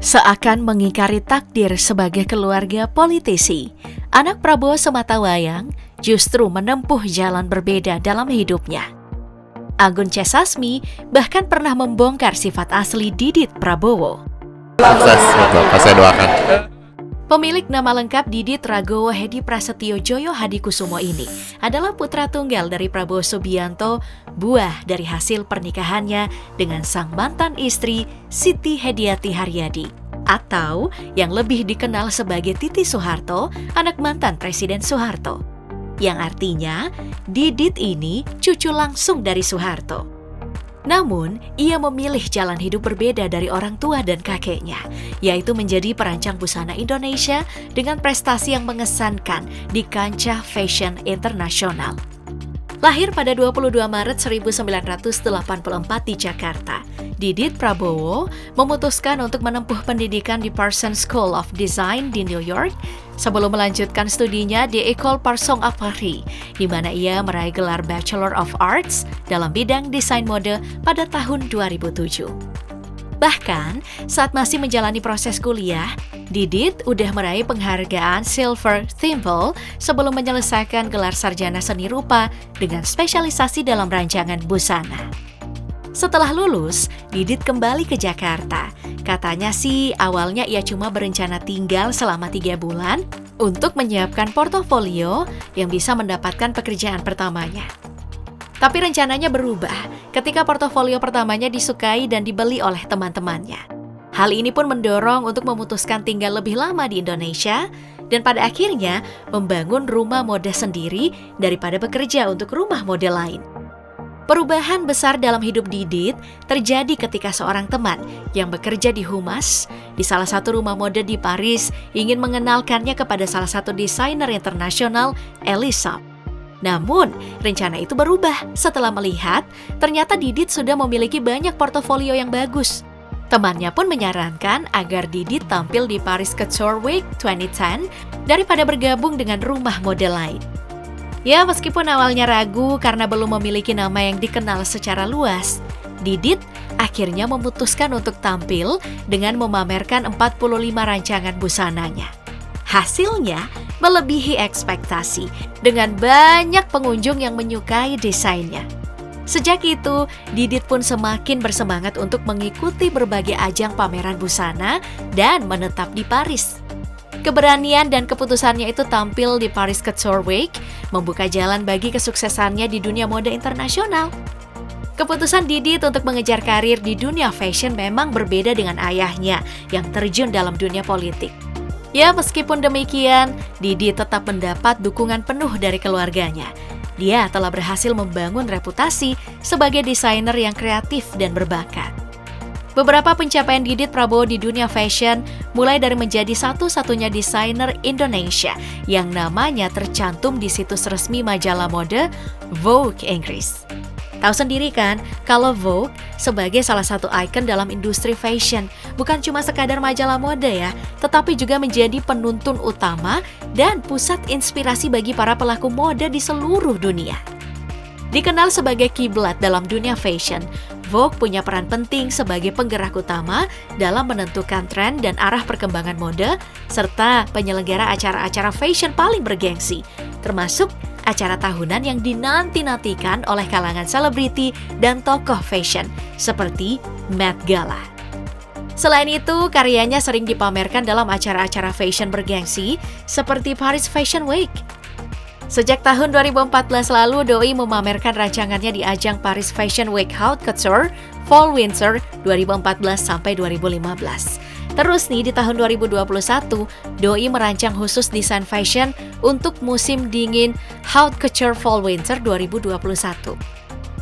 Seakan mengingkari takdir sebagai keluarga politisi, anak Prabowo Sematawayang justru menempuh jalan berbeda dalam hidupnya. Anggun C. Sasmi bahkan pernah membongkar sifat asli Didit Prabowo. Sukses buat Bapak, saya doakan. Pemilik nama lengkap Didit Ragowo Hedi Prasetyo Joyo Hadikusumo ini adalah putra tunggal dari Prabowo Subianto, buah dari hasil pernikahannya dengan sang mantan istri Siti Hediati Haryadi, atau yang lebih dikenal sebagai Titi Soeharto, anak mantan Presiden Soeharto. Yang artinya, Didit ini cucu langsung dari Soeharto. Namun, ia memilih jalan hidup berbeda dari orang tua dan kakeknya, yaitu menjadi perancang busana Indonesia dengan prestasi yang mengesankan di kancah fashion internasional. Lahir pada 22 Maret 1984 di Jakarta, Didit Prabowo memutuskan untuk menempuh pendidikan di Parsons School of Design di New York sebelum melanjutkan studinya di École Parsons à Paris, di mana ia meraih gelar Bachelor of Arts dalam bidang desain mode pada tahun 2007. Bahkan, saat masih menjalani proses kuliah, Didit udah meraih penghargaan Silver Thimble sebelum menyelesaikan gelar sarjana seni rupa dengan spesialisasi dalam rancangan busana. Setelah lulus, Didit kembali ke Jakarta. Katanya sih awalnya ia cuma berencana tinggal selama 3 bulan untuk menyiapkan portofolio yang bisa mendapatkan pekerjaan pertamanya. Tapi rencananya berubah ketika portofolio pertamanya disukai dan dibeli oleh teman-temannya. Hal ini pun mendorong untuk memutuskan tinggal lebih lama di Indonesia dan pada akhirnya membangun rumah mode sendiri daripada bekerja untuk rumah mode lain. Perubahan besar dalam hidup Didit terjadi ketika seorang teman yang bekerja di Humas di salah satu rumah mode di Paris ingin mengenalkannya kepada salah satu desainer internasional, Elisa. Namun, rencana itu berubah setelah melihat ternyata Didit sudah memiliki banyak portofolio yang bagus. Temannya pun menyarankan agar Didit tampil di Paris Couture Week 2010 daripada bergabung dengan rumah mode lain. Ya, meskipun awalnya ragu karena belum memiliki nama yang dikenal secara luas, Didit akhirnya memutuskan untuk tampil dengan memamerkan 45 rancangan busananya. Hasilnya melebihi ekspektasi dengan banyak pengunjung yang menyukai desainnya. Sejak itu, Didit pun semakin bersemangat untuk mengikuti berbagai ajang pameran busana dan menetap di Paris. Keberanian dan keputusannya itu tampil di Paris Couture Week membuka jalan bagi kesuksesannya di dunia mode internasional. Keputusan Didit untuk mengejar karir di dunia fashion memang berbeda dengan ayahnya yang terjun dalam dunia politik. Ya, meskipun demikian, Didit tetap mendapat dukungan penuh dari keluarganya. Dia telah berhasil membangun reputasi sebagai desainer yang kreatif dan berbakat. Beberapa pencapaian Didit Prabowo di dunia fashion mulai dari menjadi satu-satunya desainer Indonesia yang namanya tercantum di situs resmi majalah mode Vogue Inggris. Tahu sendiri kan kalau Vogue sebagai salah satu ikon dalam industri fashion bukan cuma sekadar majalah mode ya, tetapi juga menjadi penuntun utama dan pusat inspirasi bagi para pelaku mode di seluruh dunia. Dikenal sebagai kiblat dalam dunia fashion, Vogue punya peran penting sebagai penggerak utama dalam menentukan tren dan arah perkembangan mode, serta penyelenggara acara-acara fashion paling bergengsi, termasuk acara tahunan yang dinanti-nantikan oleh kalangan selebriti dan tokoh fashion, seperti Met Gala. Selain itu, karyanya sering dipamerkan dalam acara-acara fashion bergengsi, seperti Paris Fashion Week. Sejak tahun 2014 lalu, Doi memamerkan rancangannya di ajang Paris Fashion Week Haute Couture Fall Winter 2014-2015. Terus nih, di tahun 2021, Doi merancang khusus desain fashion untuk musim dingin Haute Couture Fall Winter 2021.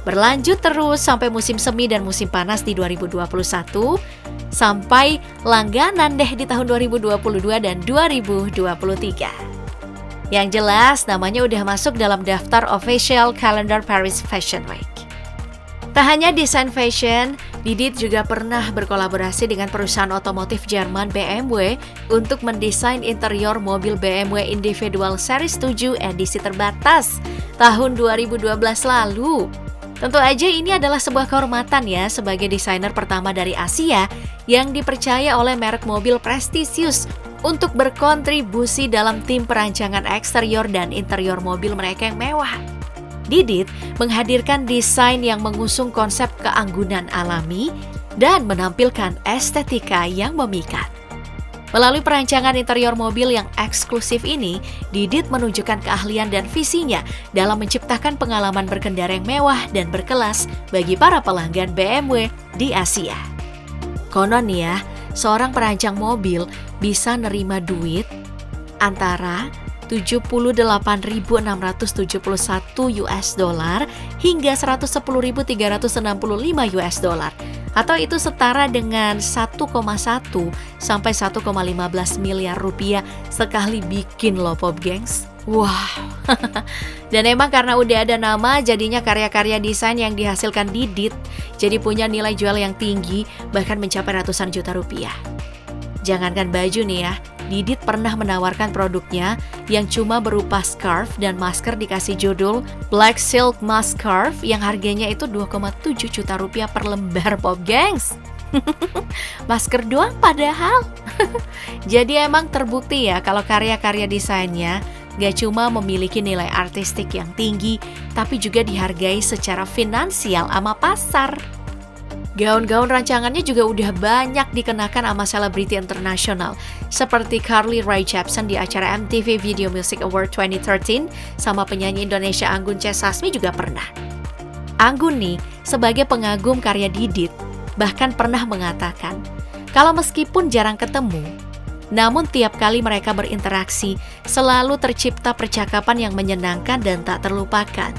Berlanjut terus sampai musim semi dan musim panas di 2021, sampai langganan deh di tahun 2022 dan 2023. Yang jelas, namanya udah masuk dalam daftar official calendar Paris Fashion Week. Tak hanya desain fashion, Didit juga pernah berkolaborasi dengan perusahaan otomotif Jerman BMW untuk mendesain interior mobil BMW Individual Series 7 edisi terbatas tahun 2012 lalu. Tentu aja ini adalah sebuah kehormatan ya sebagai desainer pertama dari Asia yang dipercaya oleh merek mobil prestisius untuk berkontribusi dalam tim perancangan eksterior dan interior mobil mereka yang mewah. Didit menghadirkan desain yang mengusung konsep keanggunan alami dan menampilkan estetika yang memikat. Melalui perancangan interior mobil yang eksklusif ini, Didit menunjukkan keahlian dan visinya dalam menciptakan pengalaman berkendara yang mewah dan berkelas bagi para pelanggan BMW di Asia. Konon ya, seorang perancang mobil bisa nerima duit antara 78.671 US dollar hingga 110.365 US dollar. Atau itu setara dengan 1,1 sampai 1,15 miliar rupiah sekali bikin loh Pop Gengs. Wow. Dan emang karena udah ada nama, jadinya karya-karya desain yang dihasilkan Didit jadi punya nilai jual yang tinggi, bahkan mencapai ratusan juta rupiah. Jangankan baju nih ya, Didit pernah menawarkan produknya yang cuma berupa scarf dan masker dikasih judul Black Silk Mask Scarf yang harganya itu 2,7 juta rupiah per lembar Pop Gengs. Masker doang padahal. Jadi emang terbukti ya kalau karya-karya desainnya gak cuma memiliki nilai artistik yang tinggi, tapi juga dihargai secara finansial sama pasar. Gaun-gaun rancangannya juga udah banyak dikenakan sama selebriti internasional seperti Carly Rae Jepsen di acara MTV Video Music Award 2013 sama penyanyi Indonesia Anggun C. Sasmi juga pernah. Anggun nih sebagai pengagum karya Didit bahkan pernah mengatakan kalau meskipun jarang ketemu, namun tiap kali mereka berinteraksi selalu tercipta percakapan yang menyenangkan dan tak terlupakan.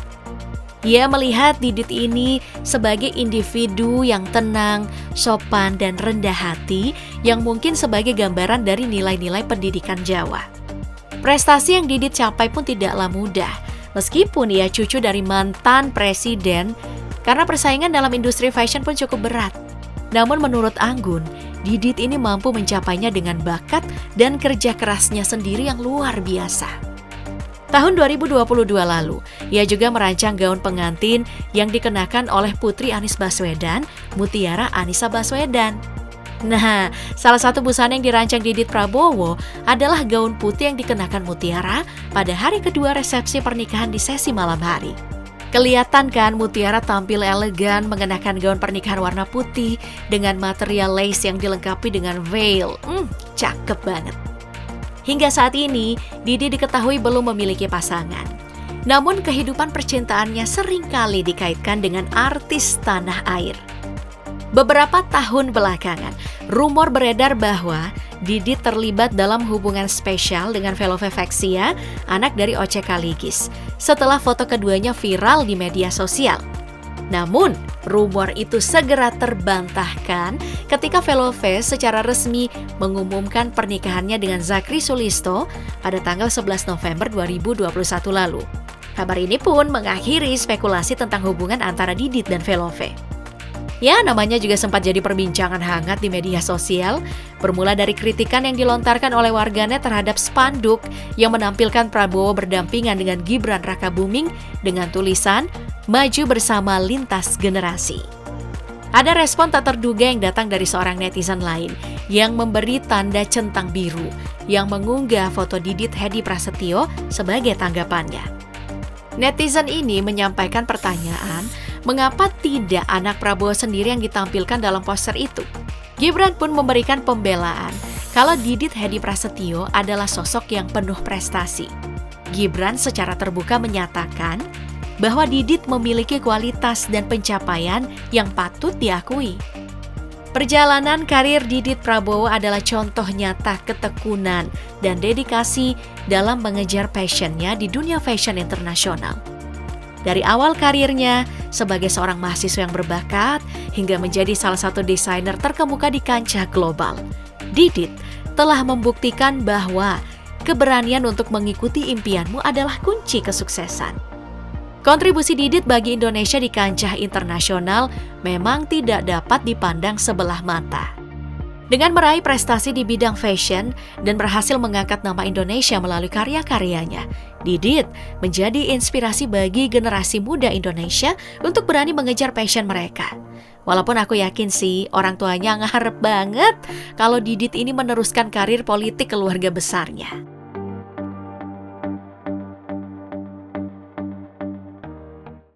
Ia melihat Didit ini sebagai individu yang tenang, sopan, dan rendah hati yang mungkin sebagai gambaran dari nilai-nilai pendidikan Jawa. Prestasi yang Didit capai pun tidaklah mudah, meskipun ia cucu dari mantan presiden, karena persaingan dalam industri fashion pun cukup berat. Namun menurut Anggun, Didit ini mampu mencapainya dengan bakat dan kerja kerasnya sendiri yang luar biasa. Tahun 2022 lalu, ia juga merancang gaun pengantin yang dikenakan oleh Putri Anies Baswedan, Mutiara Anissa Baswedan. Nah, salah satu busana yang dirancang Didit Prabowo adalah gaun putih yang dikenakan Mutiara pada hari kedua resepsi pernikahan di sesi malam hari. Kelihatan kan Mutiara tampil elegan mengenakan gaun pernikahan warna putih dengan material lace yang dilengkapi dengan veil. Cakep banget. Hingga saat ini, Didi diketahui belum memiliki pasangan. Namun kehidupan percintaannya seringkali dikaitkan dengan artis tanah air. Beberapa tahun belakangan, rumor beredar bahwa Didi terlibat dalam hubungan spesial dengan Velove Vexia, anak dari Oce Kaligis, setelah foto keduanya viral di media sosial. Namun, rumor itu segera terbantahkan ketika Velove secara resmi mengumumkan pernikahannya dengan Zakri Sulisto pada tanggal 11 November 2021 lalu. Kabar ini pun mengakhiri spekulasi tentang hubungan antara Didit dan Velove. Ya, namanya juga sempat jadi perbincangan hangat di media sosial, bermula dari kritikan yang dilontarkan oleh warganet terhadap spanduk yang menampilkan Prabowo berdampingan dengan Gibran Rakabuming dengan tulisan "Maju bersama lintas generasi". Ada respon tak terduga yang datang dari seorang netizen lain yang memberi tanda centang biru yang mengunggah foto Didit Hedi Prasetyo sebagai tanggapannya. Netizen ini menyampaikan pertanyaan, mengapa tidak anak Prabowo sendiri yang ditampilkan dalam poster itu? Gibran pun memberikan pembelaan kalau Didit Hedi Prasetyo adalah sosok yang penuh prestasi. Gibran secara terbuka menyatakan bahwa Didit memiliki kualitas dan pencapaian yang patut diakui. Perjalanan karir Didit Prabowo adalah contoh nyata ketekunan dan dedikasi dalam mengejar passionnya di dunia fashion internasional. Dari awal karirnya sebagai seorang mahasiswa yang berbakat hingga menjadi salah satu desainer terkemuka di kancah global, Didit telah membuktikan bahwa keberanian untuk mengikuti impianmu adalah kunci kesuksesan. Kontribusi Didit bagi Indonesia di kancah internasional memang tidak dapat dipandang sebelah mata. Dengan meraih prestasi di bidang fashion dan berhasil mengangkat nama Indonesia melalui karya-karyanya, Didit menjadi inspirasi bagi generasi muda Indonesia untuk berani mengejar passion mereka. Walaupun aku yakin sih orang tuanya ngarep banget kalau Didit ini meneruskan karir politik keluarga besarnya.